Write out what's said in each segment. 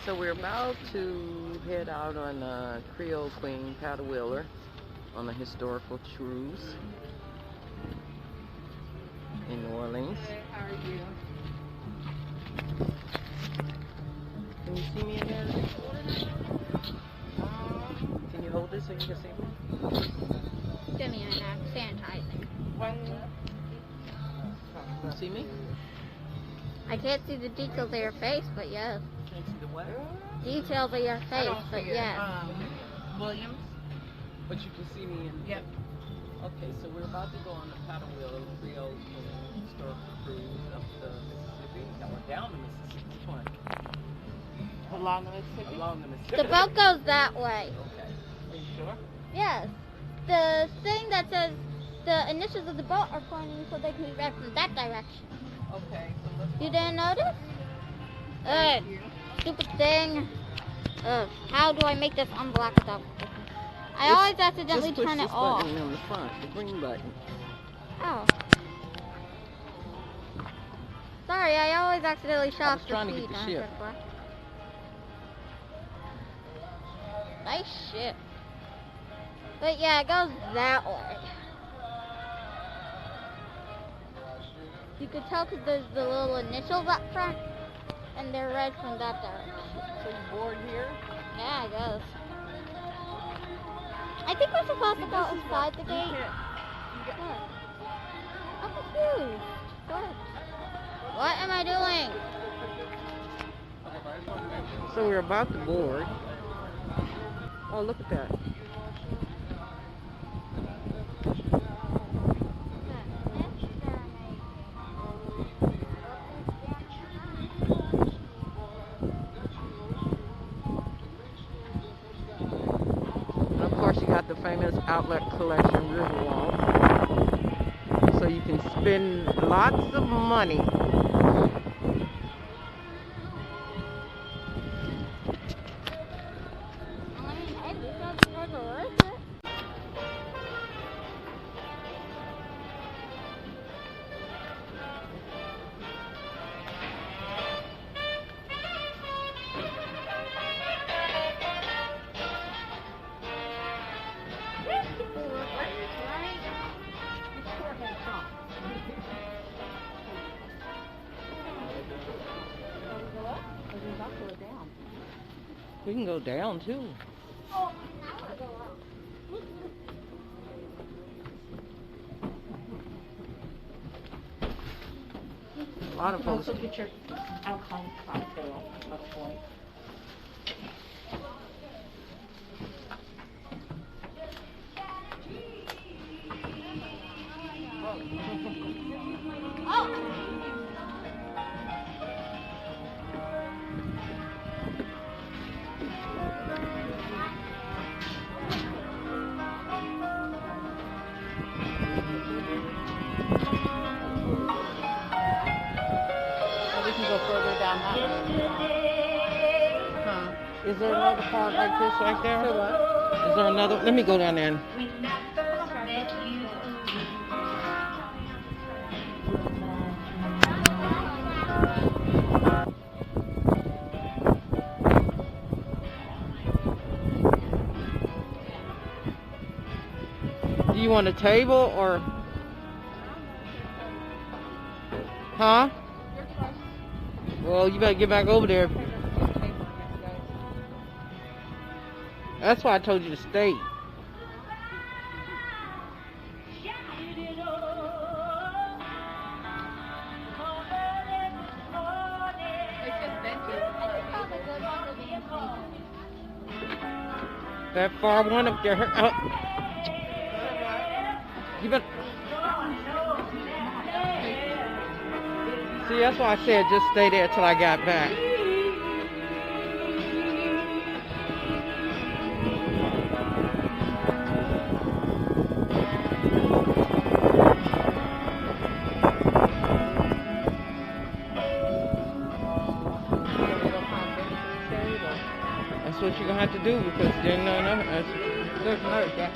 So we're about to head out on a Creole Queen Paddlewheeler on a historical cruise in New Orleans. How are you? Can you see me in there? Can you hold this so you can see me? Give me a minute, I'm sanitizing. Can you see me? I can't see the details of your face, but yes. Can't see the what? Details of your face, but yes. Williams? But you can see me in. Yep. Okay, so we're about to go on the Paddlewheeler Creole Queen historical cruise up the Mississippi. No, we're down the Mississippi. Which one? Along the Mississippi? Along the Mississippi. The boat goes that way. Okay. Are you sure? Yes. The thing that says the initials of the boat are pointing so they can be read from that direction. Okay. So let's You didn't notice? Stupid thing. How do I make this unblock without? I always accidentally just push turn it this off. button on the front, the green button. Oh. Sorry, I always accidentally shut off the trying to get speed the on ship. it. Nice ship. But yeah, it goes that way. You could tell because there's the little initials up front, and they're read from that direction. So you board here? Yeah, I guess. I think we're supposed to go inside the gate. What? I'm confused. What? What am I doing? So we're about to board. Oh, look at that. And of course you got the famous outlet collection Riverboat. So you can spend lots of money. We can go down too. A lot of folks. Also get your alcoholic cocktail up point. We can go further down that way. Is there another part like this right there? For what? Is there another? Let me go down there. Do you want a table or? Huh? Well, you better get back over there. That's why I told you to stay. That far one up there. You better. See, that's why I said just stay there till I got back. That's what you're gonna have to do because there's no that.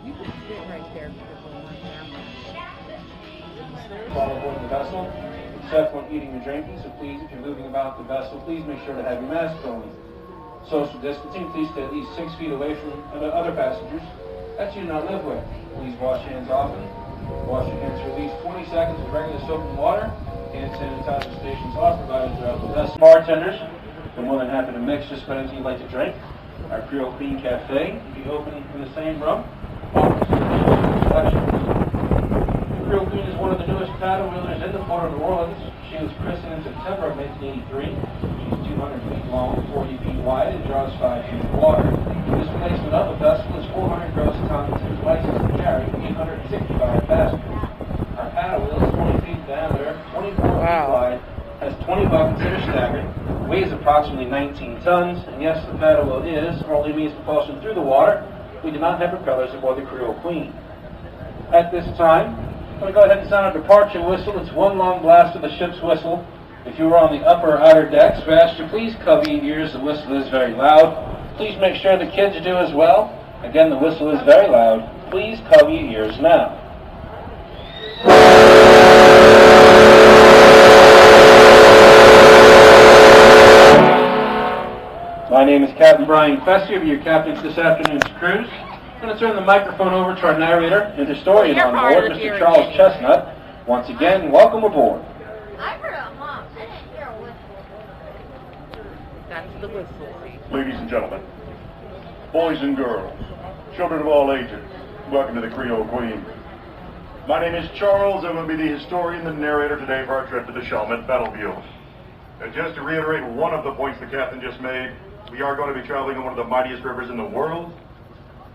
You can sit right there because we're on camera. While aboard the vessel, except when eating or drinking, so please, if you're moving about the vessel, please make sure to have your mask on. Social distancing, please stay at least 6 feet away from other passengers that you do not live with. Please wash your hands often. Wash your hands for at least 20 seconds with regular soap and water. Hand sanitizer stations are provided throughout the vessel. Bartenders, we're more than happy to mix just about anything you'd like to drink. Our Creole Queen Cafe will be open in the same room. The Creole Queen is one of the newest paddle wheelers in the Port of New Orleans. She was christened in September of 1983. She's 200 feet long, 40 feet wide, and draws 5 feet of water. This placement of a vessel is 400 gross tons and is licensed to carry 865 passengers. Our paddle wheel is 20 feet in diameter, 24 feet wide, has 20 buckets that are staggered, weighs approximately 19 tons, and yes, the paddle wheel is our only means of propulsion through the water. We do not have propellers aboard the Creole Queen. At this time, I'm going to go ahead and sound a departure whistle. It's one long blast of the ship's whistle. If you are on the upper or outer decks, we ask you please cover your ears. The whistle is very loud. Please make sure the kids do as well. Again, the whistle is very loud. Please cover your ears now. My name is Captain Brian Fessy, your captain for this afternoon's cruise. I'm going to turn the microphone over to our narrator and historian on board, Mr. Charles Chestnut. Once again, welcome aboard. I heard a honk. I didn't hear a whistle. That's the whistle. Ladies and gentlemen, boys and girls, children of all ages, welcome to the Creole Queen. My name is Charles. I'm going to be the historian and narrator today for our trip to the Chalmette Paddlewheel. And just to reiterate one of the points the captain just made, we are going to be traveling on one of the mightiest rivers in the world.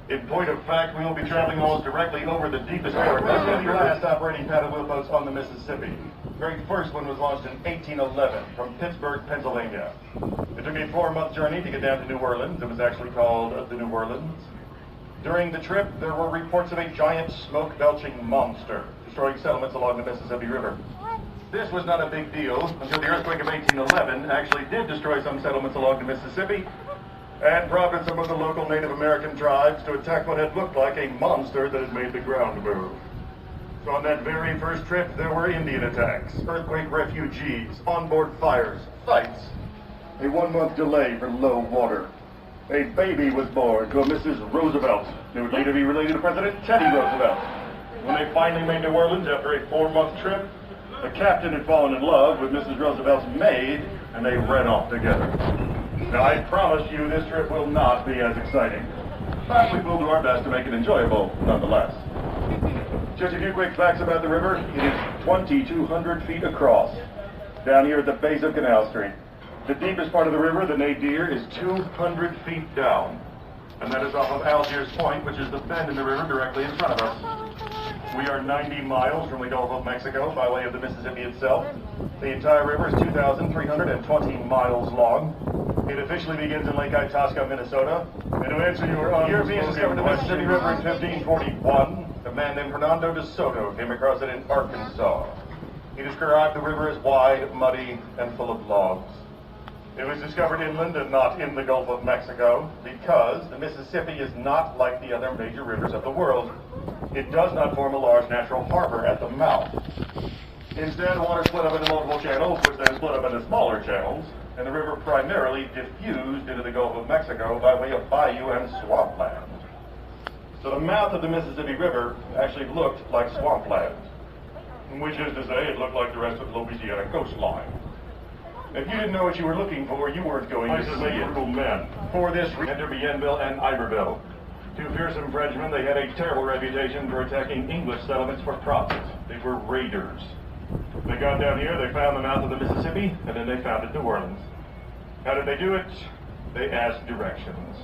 In point of fact, we will be traveling almost directly over the deepest part. This is the last operating paddle wheel boats on the Mississippi. The very first one was launched in 1811 from Pittsburgh, Pennsylvania. It took a 4-month journey to get down to New Orleans. It was actually called the New Orleans. During the trip, there were reports of a giant smoke-belching monster destroying settlements along the Mississippi River. This was not a big deal until the earthquake of 1811 actually did destroy some settlements along the Mississippi and prompted some of the local Native American tribes to attack what had looked like a monster that had made the ground move. So on that very first trip, there were Indian attacks, earthquake refugees, onboard fires, fights, a 1-month delay for low water. A baby was born to a Mrs. Roosevelt, who would later be related to President Teddy Roosevelt. When they finally made New Orleans after a 4-month trip, the captain had fallen in love with Mrs. Roosevelt's maid, and they ran off together. Now, I promise you this trip will not be as exciting, but we will do our best to make it enjoyable nonetheless. Just a few quick facts about the river. It is 2,200 feet across, down here at the base of Canal Street. The deepest part of the river, the Nadir, is 200 feet down, and that is off of Algiers Point, which is the bend in the river directly in front of us. We are 90 miles from the Gulf of Mexico by way of the Mississippi itself. The entire river is 2,320 miles long. It officially begins in Lake Itasca, Minnesota. And to answer your Europeans discovered the Mississippi River in 1541. A man named Hernando de Soto came across it in Arkansas. He described the river as wide, muddy, and full of logs. It was discovered inland and not in the Gulf of Mexico because the Mississippi is not like the other major rivers of the world. It does not form a large natural harbor at the mouth. Instead, water split up into multiple channels, which then split up into smaller channels, and the river primarily diffused into the Gulf of Mexico by way of bayou and swampland. So the mouth of the Mississippi River actually looked like swampland, which is to say it looked like the rest of the Louisiana coastline. If you didn't know what you were looking for, you weren't going to see it. Men. For this, enter Bienville and Iberville. Two fearsome Frenchmen, they had a terrible reputation for attacking English settlements for profit. They were raiders. They got down here, they found the mouth of the Mississippi, and then they founded New Orleans. How did they do it? They asked directions.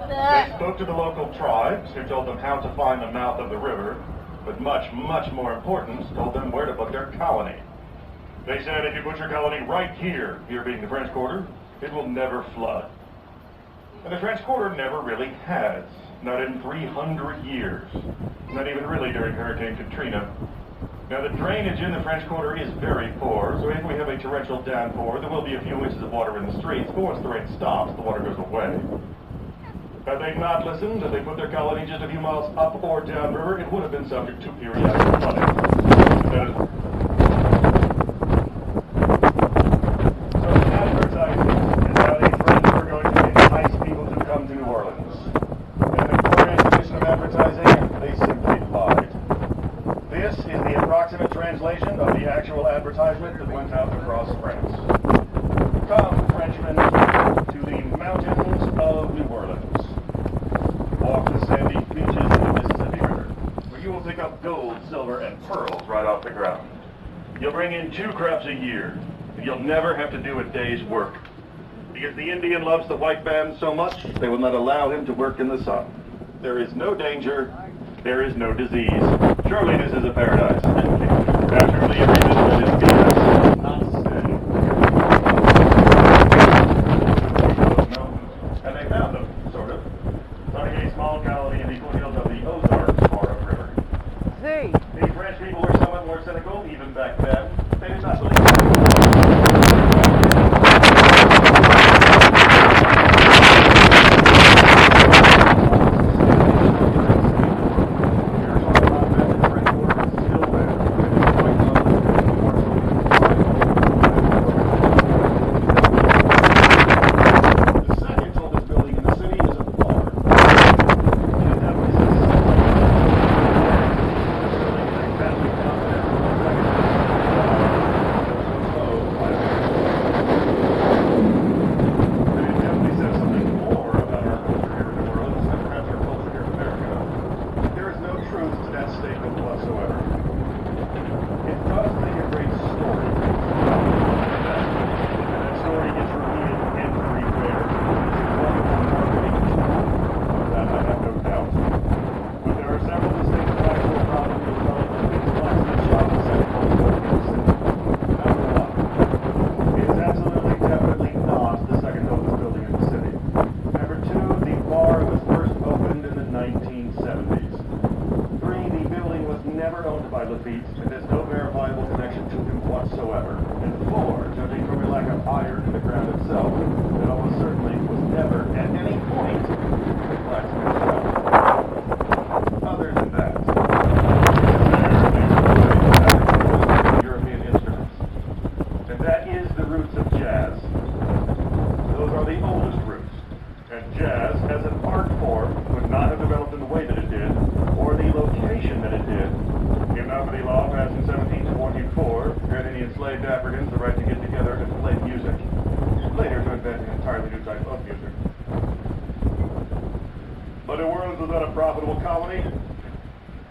They spoke to the local tribes, who told them how to find the mouth of the river, but much, much more important, told them where to put their colony. They said if you put your colony right here, here being the French Quarter, it will never flood. And the French Quarter never really has. Not in 300 years. Not even really during Hurricane Katrina. Now the drainage in the French Quarter is very poor, so if we have a torrential downpour, there will be a few inches of water in the streets, but once the rain stops, the water goes away. Had they not listened, had they put their colony just a few miles up or downriver, it would have been subject to periodic flooding. So advertising is how these friends were going to entice people to come to New Orleans. In the glorious tradition of advertising, they simply lied. This is the approximate translation of the actual advertisement that went out across France. Come, Frenchmen, to the mountains of New Orleans. Walk the sandy beaches of the Mississippi River, where you will pick up gold, silver, and pearls right off the ground. You'll bring in 2 crops a year, and you'll never have to do a day's work. Because the Indian loves the white man so much, they will not allow him to work in the sun. There is no danger, there is no disease. Surely this is a paradise. Naturally, every business is BS, not stay. And they found them, sort of. Starting a small colony in the foothills of the Ozarks or upriver. See, The French people were somewhat more cynical, even back then. They did not believe The second tallest building in the city is a bar. But New Orleans was not a profitable colony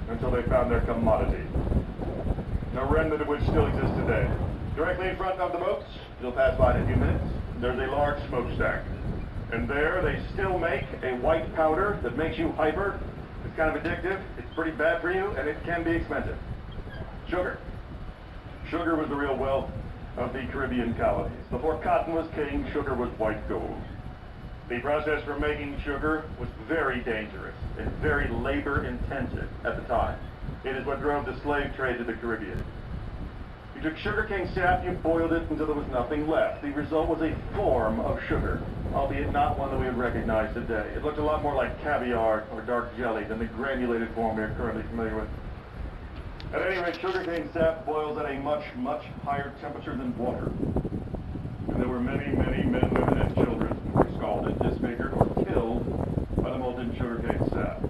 until they found their commodity. A remnant of which still exists today. Directly in front of the boats, you'll pass by in a few minutes, there's a large smokestack. And there they still make a white powder that makes you hyper. It's kind of addictive, it's pretty bad for you, and it can be expensive. Sugar. Sugar was the real wealth of the Caribbean colonies. Before cotton was king, sugar was white gold. The process for making sugar was very dangerous and very labor-intensive at the time. It is what drove the slave trade to the Caribbean. You took sugarcane sap, you boiled it until there was nothing left. The result was a form of sugar, albeit not one that we would recognize today. It looked a lot more like caviar or dark jelly than the granulated form we are currently familiar with. At any rate, sugarcane sap boils at a much, much higher temperature than water. And there were many, many men, women, and children who were scalded, disfigured, or killed by the molten sugarcane sap.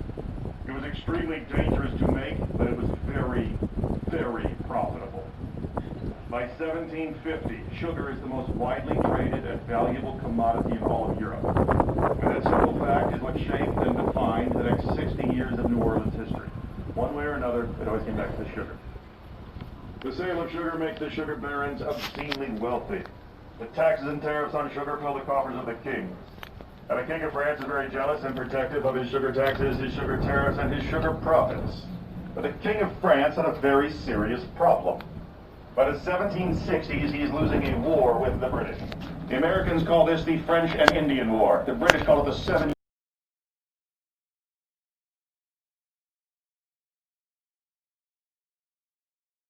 It was extremely dangerous to make, but it was very, very profitable. By 1750, sugar is the most widely traded and valuable commodity in all of Europe. And that simple fact is what shaped and defined the next 60 years of New Orleans history. One way or another, it always came back to sugar. The sale of sugar makes the sugar barons obscenely wealthy. The taxes and tariffs on sugar fill the coffers of the king. And the king of France is very jealous and protective of his sugar taxes, his sugar tariffs, and his sugar profits. But the king of France had a very serious problem. By the 1760s, he is losing a war with the British. The Americans call this the French and Indian War. The British call it the 7